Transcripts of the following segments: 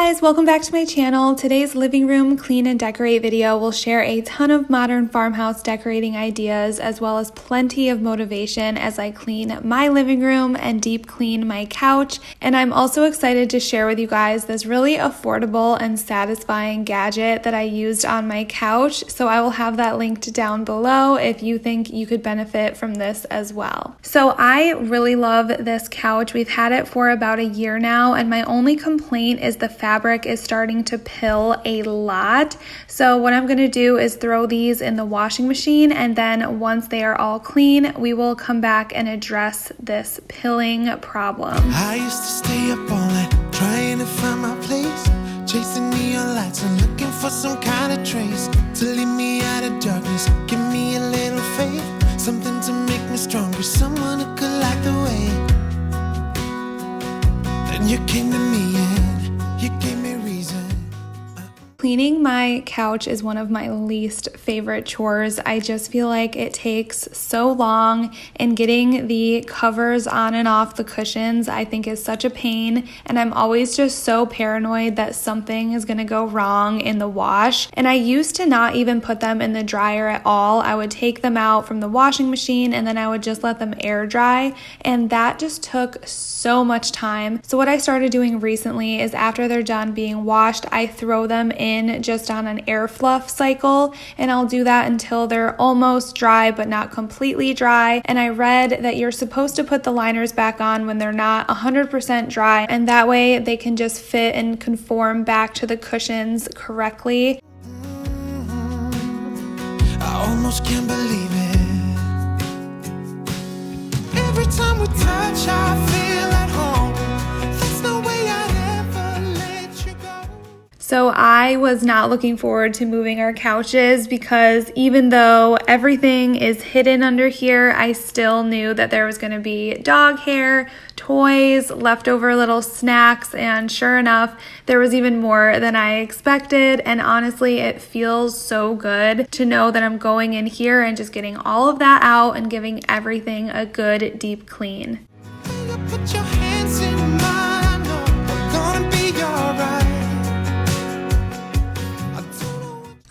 guys, welcome back to my channel. Today's living room clean and decorate video will share a ton of modern farmhouse decorating ideas as well as plenty of motivation as I clean my living room and deep clean my couch. And I'm also excited to share with you guys this really affordable and satisfying gadget that I used on my couch. So I will have that linked down below if you think you could benefit from this as well. So I really love this couch. We've had it for about a year now, and my only complaint is the fabric is starting to pill a lot. So what I'm going to do is throw these in the washing machine, and then once they are all clean, we will come back and address this pilling problem. I used to stay up all night trying to find my place, chasing neon lights and looking for some kind of trace to lead me out of darkness. Give me a little faith, something to make me stronger, someone who could light the way. Then you came to me and you gave me reason. Cleaning my couch is one of my least favorite chores. I just feel like it takes so long, and getting the covers on and off the cushions I think is such a pain, and I'm always just so paranoid that something is going to go wrong in the wash. And I used to not even put them in the dryer at all. I would take them out from the washing machine and then I would just let them air dry, and that just took so much time. So what I started doing recently is after they're done being washed, I throw them in just on an air fluff cycle, and I'll do that until they're almost dry but not completely dry. And I read that you're supposed to put the liners back on when they're not 100% dry, and that way they can just fit and conform back to the cushions correctly. I almost can't believe it. Every time we touch, I feel at home. There's no way I'd ever let you go. So I was not looking forward to moving our couches because even though everything is hidden under here, I still knew that there was going to be dog hair, toys, leftover little snacks, and sure enough, there was even more than I expected. And honestly, it feels so good to know that I'm going in here and just getting all of that out and giving everything a good deep clean. Put your hands in mine, no, I'm gonna be alright.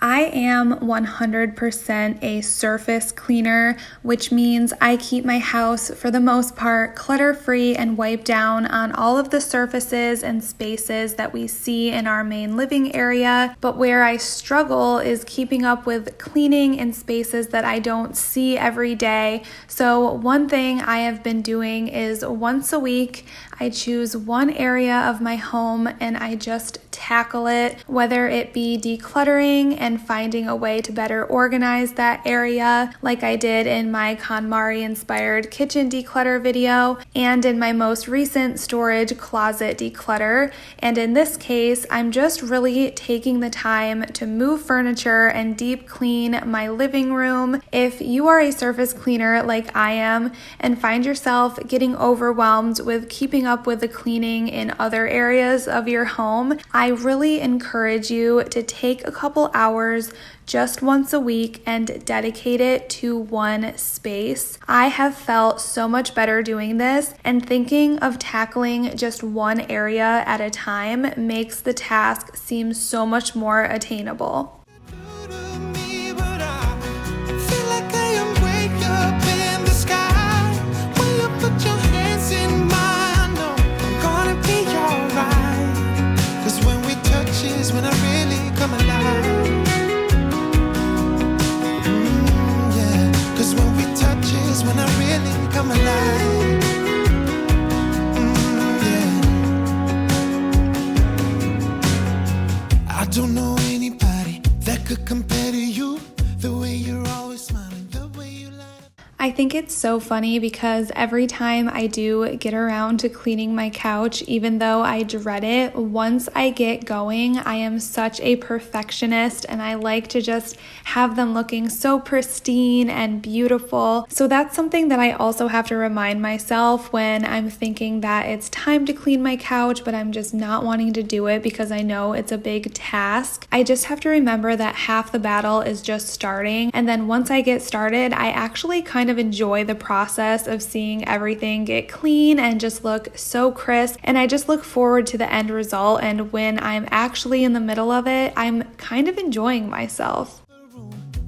I am 100% a surface cleaner, which means I keep my house for the most part clutter-free and wipe down on all of the surfaces and spaces that we see in our main living area. But where I struggle is keeping up with cleaning in spaces that I don't see every day. So one thing I have been doing is once a week, I choose one area of my home and I just tackle it, whether it be decluttering and finding a way to better organize that area like I did in my KonMari inspired kitchen declutter video and in my most recent storage closet declutter. And in this case, I'm just really taking the time to move furniture and deep clean my living room. If you are a surface cleaner like I am and find yourself getting overwhelmed with keeping up with the cleaning in other areas of your home, I really encourage you to take a couple hours just once a week and dedicate it to one space. I have felt so much better doing this, and thinking of tackling just one area at a time makes the task seem so much more attainable. When I really come alive. Yeah. 'Cause when we touch is when I really come alive. Yeah. I don't know anybody that could compare to you. The way you're always smiling, the way you light up. I think it's so funny because every time I do get around to cleaning my couch, even though I dread it, once I get going, I am such a perfectionist and I like to just have them looking so pristine and beautiful. So that's something that I also have to remind myself when I'm thinking that it's time to clean my couch, but I'm just not wanting to do it because I know it's a big task. I just have to remember that half the battle is just starting, and then once I get started, I actually kind of of enjoy the process of seeing everything get clean and just look so crisp. And I just look forward to the end result. And when I'm actually in the middle of it, I'm kind of enjoying myself.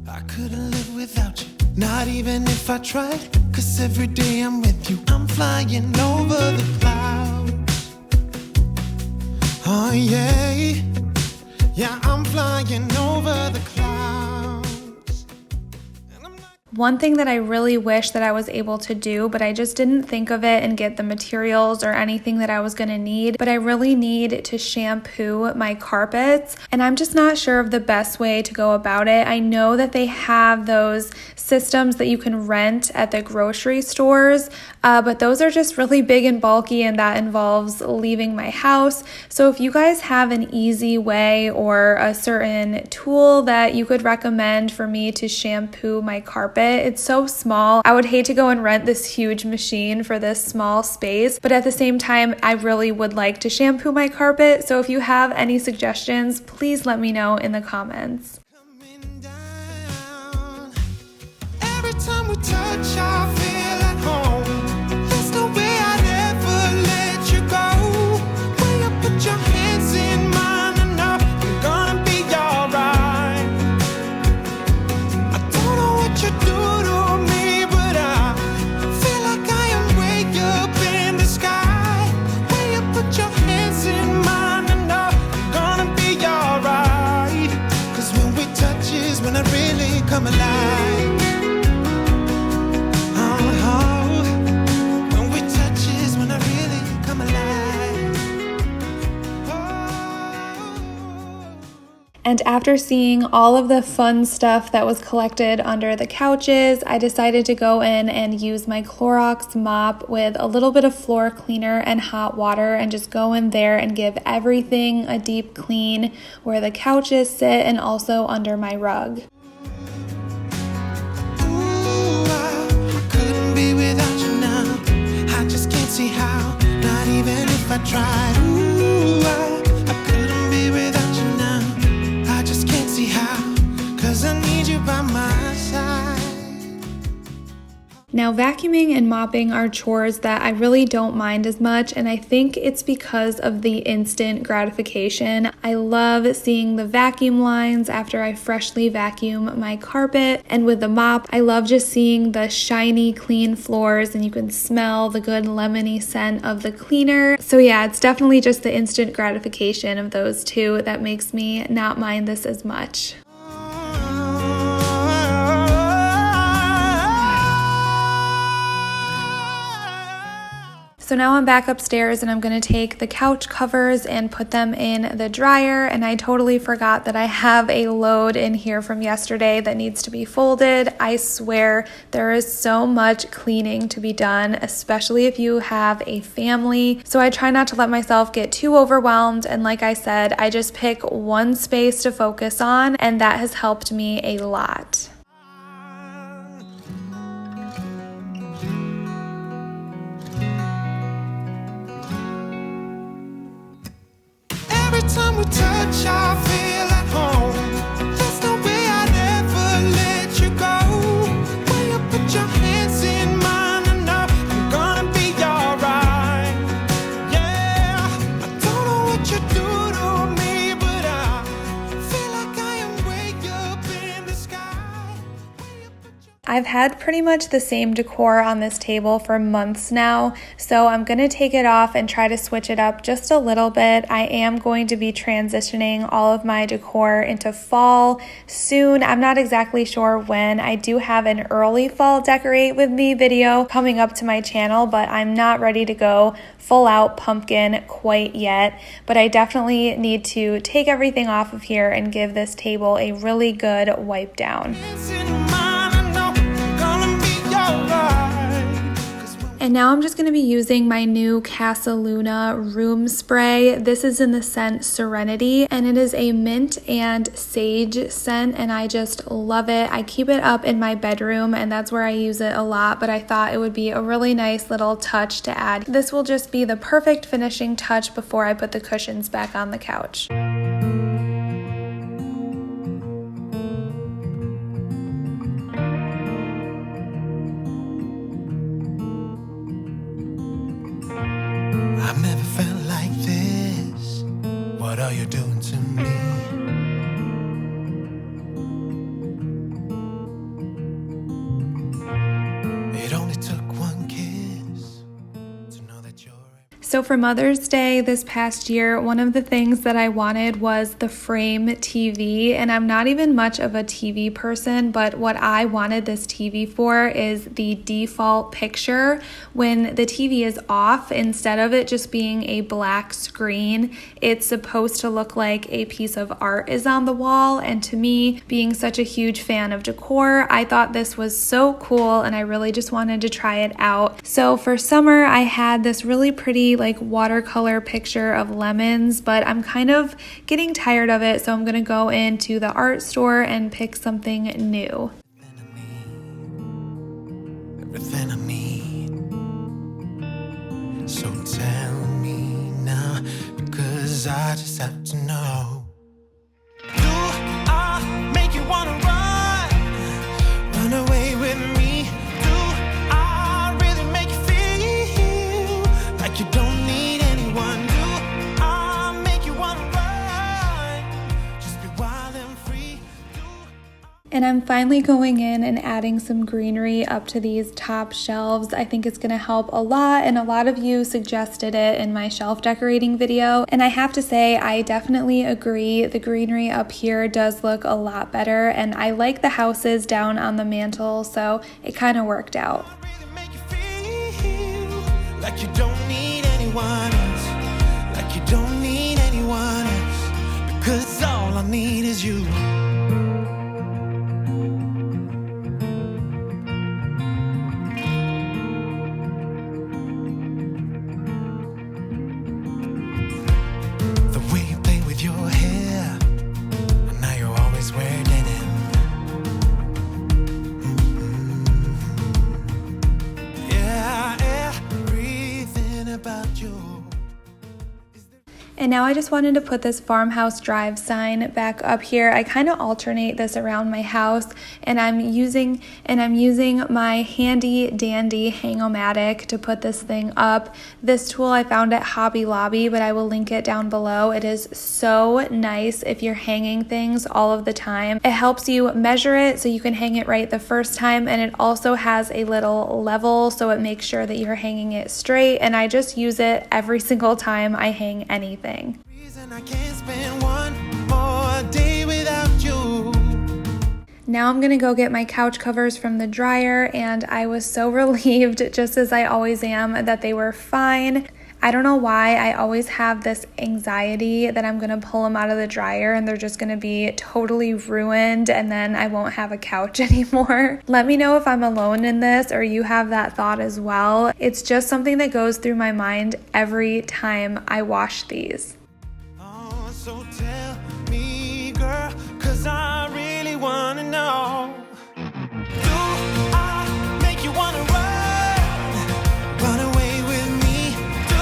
I couldn't live without you, not even if I tried. Cause every day I'm with you, I'm flying over the clouds. Oh yeah, yeah, I'm flying over the clouds. And I'm not... One thing that I really wish that I was able to do, but I just didn't think of it and get the materials or anything that I was going to need, but I really need to shampoo my carpets, and I'm just not sure of the best way to go about it. I know that they have those systems that you can rent at the grocery stores, but those are just really big and bulky, and that involves leaving my house. So if you guys have an easy way or a certain tool that you could recommend for me to shampoo my carpet, it's so small. I would hate to go and rent this huge machine for this small space, but at the same time, I really would like to shampoo my carpet. So if you have any suggestions, please let me know in the comments. Coming down. Every time we touch, I feel at home. There's no way I'd ever let you go. When you put your hands in mine, I know I'm gonna be alright. I don't know what you do to me, but I feel like I am way up in the sky. When you put your hands in mine, I know I'm gonna be alright. Cause when we touch is when I really come alive. When we touch is when I really come alive. And after seeing all of the fun stuff that was collected under the couches, I decided to go in and use my Clorox mop with a little bit of floor cleaner and hot water and just go in there and give everything a deep clean where the couches sit and also under my rug. See how, not even if I tried. Ooh, I couldn't be without you now. I just can't see how, cause I need you by my side. Now, vacuuming and mopping are chores that I really don't mind as much, and I think it's because of the instant gratification. I love seeing the vacuum lines after I freshly vacuum my carpet, and with the mop, I love just seeing the shiny, clean floors, and you can smell the good lemony scent of the cleaner. So yeah, it's definitely just the instant gratification of those two that makes me not mind this as much. So now I'm back upstairs and I'm going to take the couch covers and put them in the dryer, and I totally forgot that I have a load in here from yesterday that needs to be folded. I swear there is so much cleaning to be done, especially if you have a family. So I try not to let myself get too overwhelmed, and like I said, I just pick one space to focus on, and that has helped me a lot. Every time we touch, I feel at home. There's no way I'd ever let you go. When you put your hands in mine, I know I'm gonna be alright. Yeah, I don't know what you do to me, but I feel like I am way up in the sky. I've had pretty much the same decor on this table for months now, so I'm going to take it off and try to switch it up just a little bit. I am going to be transitioning all of my decor into fall soon. I'm not exactly sure when. I do have an early fall decorate with me video coming up to my channel, but I'm not ready to go full out pumpkin quite yet. But I definitely need to take everything off of here and give this table a really good wipe down. And now I'm just going to be using my new Casa Luna room spray. This is in the scent Serenity, and it is a mint and sage scent, and I just love it. I keep it up in my bedroom, and that's where I use it a lot, but I thought it would be a really nice little touch to add. This will just be the perfect finishing touch before I put the cushions back on the couch. I've never felt like this. What are you doing to me? It only took one kiss to know that you're... So for Mother's Day this past year, one of the things that I wanted was the frame TV, and I'm not even much of a TV person, but what I wanted this TV for is the default picture when the TV is off. Instead of it just being a black screen, it's supposed to look like a piece of art is on the wall, and to me, being such a huge fan of decor, I thought this was so cool and I really just wanted to try it out. So for summer, I had this really pretty like watercolor picture of lemons, but I'm kind of getting tired of it, so I'm gonna go into the art store and pick something new. Everything I need. So tell me now, because I just have to know. Do I make you wanna run away with me? Do I really make you feel like you don't need anyone? Do I make you wanna run? Just be wild and free. And I'm finally going in and adding some greenery up to these top shelves. I think it's gonna help a lot, and a lot of you suggested it in my shelf decorating video. And I have to say, I definitely agree. The greenery up here does look a lot better, and I like the houses down on the mantle, so it kind of worked out. Really make you feel like you don't need anyone else, like you don't need anyone else, because all I need is you. The way you play with your hair, and now you always wear denim. Yeah, everything about you. And now I just wanted to put this Farmhouse Drive sign back up here. I kind of alternate this around my house, and I'm using my handy dandy hang-o-matic to put this thing up. This tool I found at Hobby Lobby, but I will link it down below. It is so nice if you're hanging things all of the time. It helps you measure it so you can hang it right the first time, and it also has a little level so it makes sure that you're hanging it straight, and I just use it every single time I hang anything. Reason I can't spend one more day without you. Now I'm gonna go get my couch covers from the dryer, and I was so relieved, just as I always am, that they were fine. I don't know why I always have this anxiety that I'm gonna pull them out of the dryer and they're just gonna be totally ruined, and then I won't have a couch anymore. Let me know if I'm alone in this or you have that thought as well. It's just something that goes through my mind every time I wash these. Oh, so tell me, girl, 'cause I really wanna know. Do I make you wanna run away with me? Do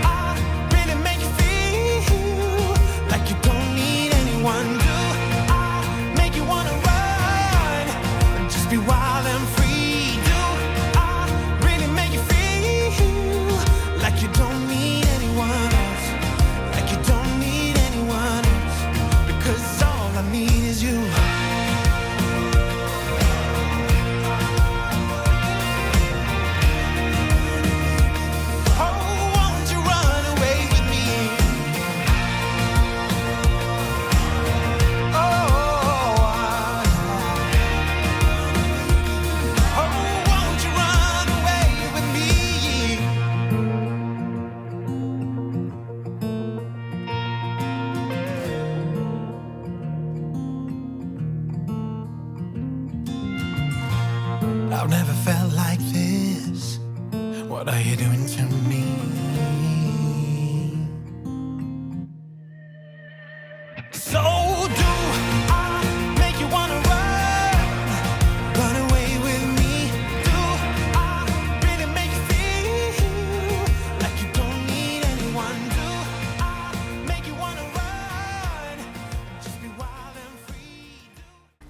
I really make you feel like you don't need anyone? Do I make you wanna run, just be wild and free? Do I really make you feel like you don't need anyone else, like you don't need anyone else, because all I need is you. I've never felt like this. What are you doing to me? So do I make you wanna run away with me? Do I really make you feel like you don't need anyone? Do I make you wanna run, just be wild and free?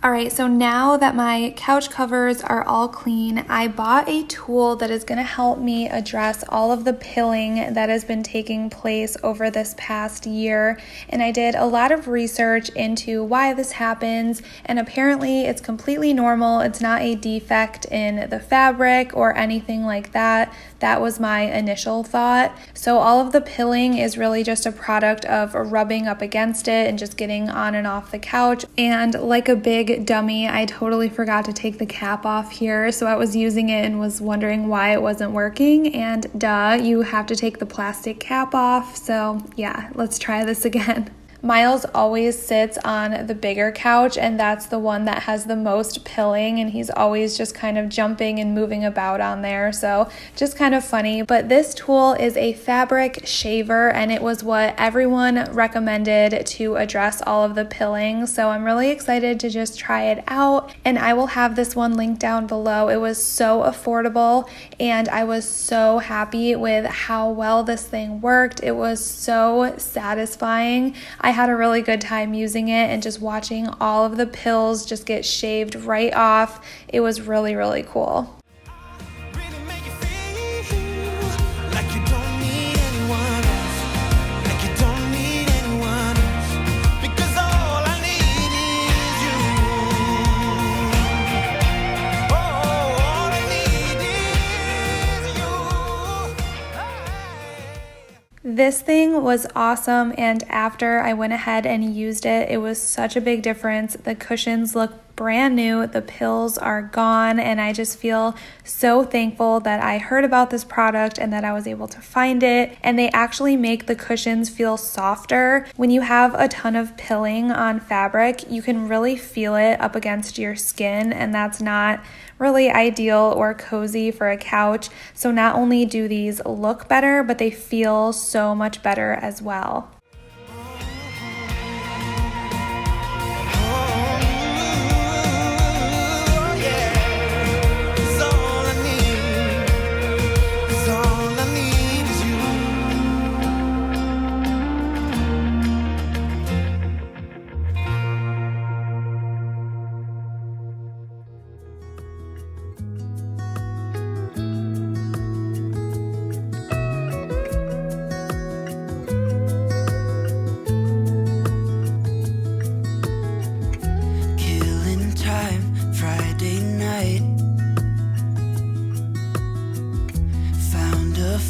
All right, so now that my couch covers are all clean, I bought a tool that is gonna help me address all of the pilling that has been taking place over this past year. And I did a lot of research into why this happens, and apparently it's completely normal. It's not a defect in the fabric or anything like that. That was my initial thought. So all of the pilling is really just a product of rubbing up against it and just getting on and off the couch. And like a big dummy, I totally forgot to take the cap off here. So I was using it and was wondering why it wasn't working. And duh, you have to take the plastic cap off. So yeah, let's try this again. Miles always sits on the bigger couch, and that's the one that has the most pilling, and he's always just kind of jumping and moving about on there, so just kind of funny. But this tool is a fabric shaver, and it was what everyone recommended to address all of the pilling, so I'm really excited to just try it out, and I will have this one linked down below. It was so affordable, and I was so happy with how well this thing worked. It was so satisfying. I had a really good time using it and just watching all of the pills just get shaved right off. It was really, really cool. This thing was awesome, and after I went ahead and used it, it was such a big difference. The cushions look brand new, the pills are gone, and I just feel so thankful that I heard about this product and that I was able to find it. And they actually make the cushions feel softer. When you have a ton of pilling on fabric, you can really feel it up against your skin, and that's not really ideal or cozy for a couch. So not only do these look better, but they feel so much better as well.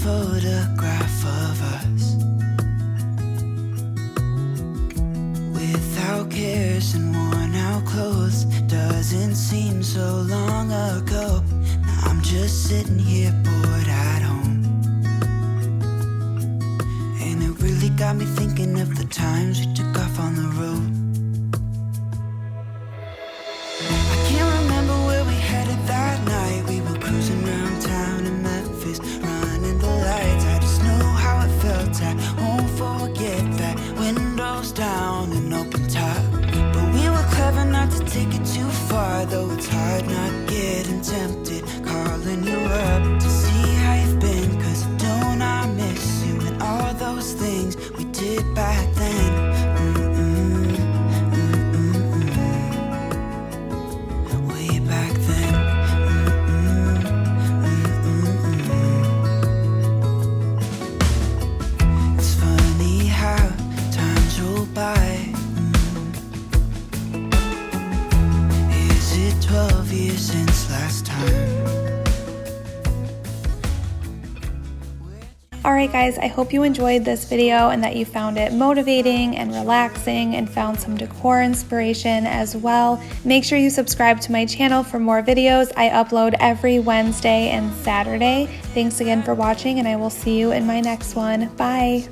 Photograph of us without cares and worn out clothes. Doesn't seem so long ago. Now I'm just sitting here bored at home, and it really got me thinking of the times we took off on the road. I can't remember where we headed that night. We were cruising around town in Memphis, running the lights. I just know how it felt. I won't forget that. Windows down and open top, but we were clever not to take it too far. Though it's hard not getting tempted, calling you up to see how you've been. Cause don't I miss you and all those things we did back then. Way back then. It's funny how times roll by. Is it 12 years since last time? Alright guys, I hope you enjoyed this video and that you found it motivating and relaxing and found some decor inspiration as well. Make sure you subscribe to my channel for more videos. I upload every Wednesday and Saturday. Thanks again for watching, and I will see you in my next one. Bye!